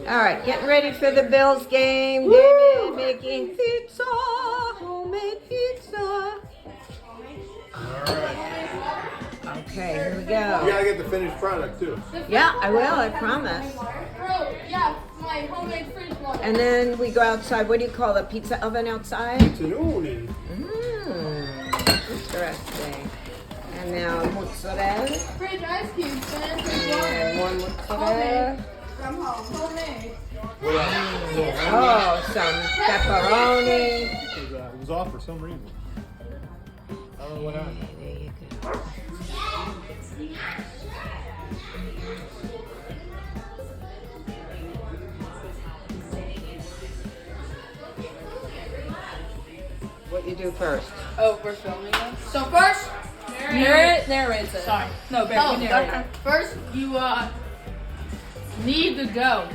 All right, getting ready for the Bills game. Damien making pizza, homemade pizza. Okay, here we You go. gotta get the finished product too. Yeah, I will, I promise. Yeah, my homemade fridge water. And then we go outside. What do you call the pizza oven outside? It's an OONI. Interesting. And now mozzarella. Fridge ice cubes, man. And more mozzarella. Homemade. What else? Oh, some pepperoni. It was off for some reason. I don't know what happened. There you go. What you do first? Oh, we're filming this? So first, Berrett narrates it. Sorry. No, Berrett, you narrate it. First you knead the dough.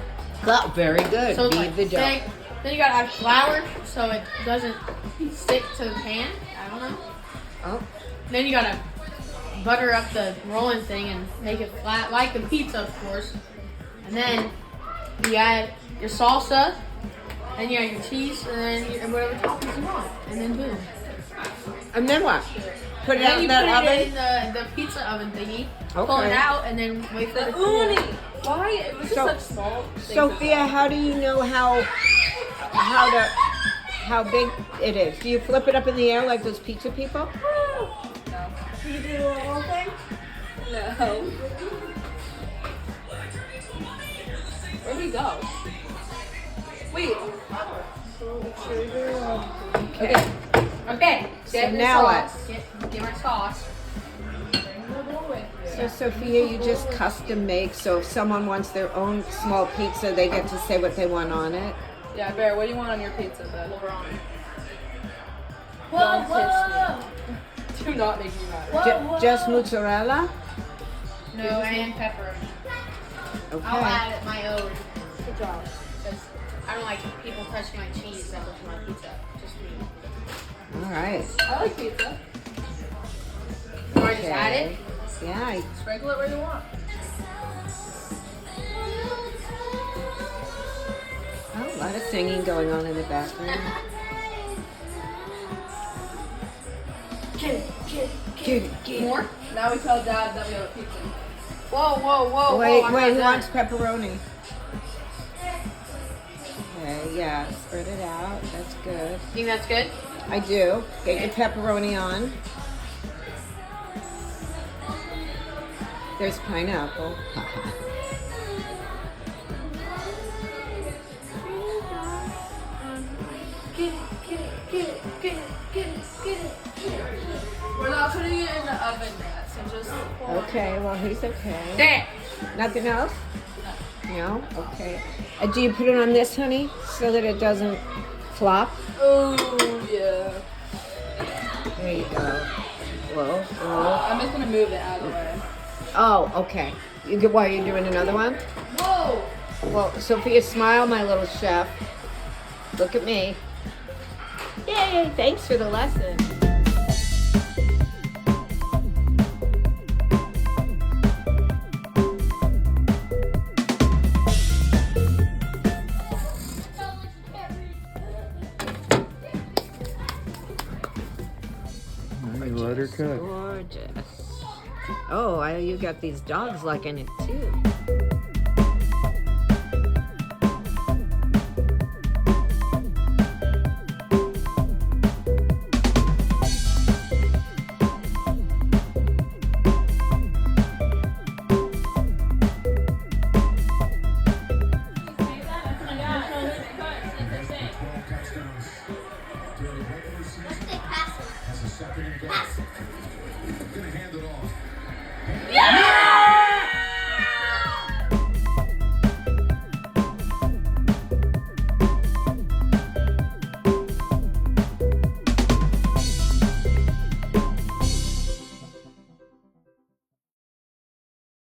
Very good. So it's Knead like the dough. thick. Then you gotta add flour so it doesn't stick to the pan. I don't know. Oh, Then you gotta butter up the rolling thing and make it flat, like the pizza, of course. And then you add your salsa, and you add your cheese, and then whatever toppings you want, and then boom. and then what? Put it out Then in you that put oven. it in the pizza oven thingy. Pull Okay. it out, and then wait for it to cool. OONI! Why? It was just So- such small things. Sophia, how do you know how big it is? Do you flip it up in the air like those pizza people? No. You do the whole thing? No. Where'd he go? Wait. Okay. Okay. So Get the now what? sauce. Get my sauce. So Sophia, you just custom make. So if someone wants their own small pizza, they get to say what they want on it. Yeah, Bear, what do you want on your pizza then? Whoa, Do not make me mad. Just mozzarella. No, and pepperoni. I'll Okay. add my own. Good job. Because I don't like people touching my cheese that goes on my pizza. Just me. All right. I like pizza. Or I just add it. Yeah. Sprinkle it where you want. Oh, a lot of singing going on in the background. Get. More? Now we tell Dad that we have a pizza. Whoa. Wait, I'm wait. not Who done. wants pepperoni? Okay. Yeah. Spread it out. That's good. Think that's good? I do. Get your pepperoni on. There's pineapple. We're not putting it in the oven yet, so just. Okay, well, he's okay. There. Nothing else? No? Okay. Do you put it on this, honey, so that it doesn't flop? Oh, yeah. There you go. Whoa. I'm just gonna move it out of the way. Oh, okay. Why, are you doing another one? Whoa. Well, Sophia, smile, my little chef. Look at me. Yay, thanks for the lesson. Let her cook. Gorgeous. Oh, you got these dogs liking it too.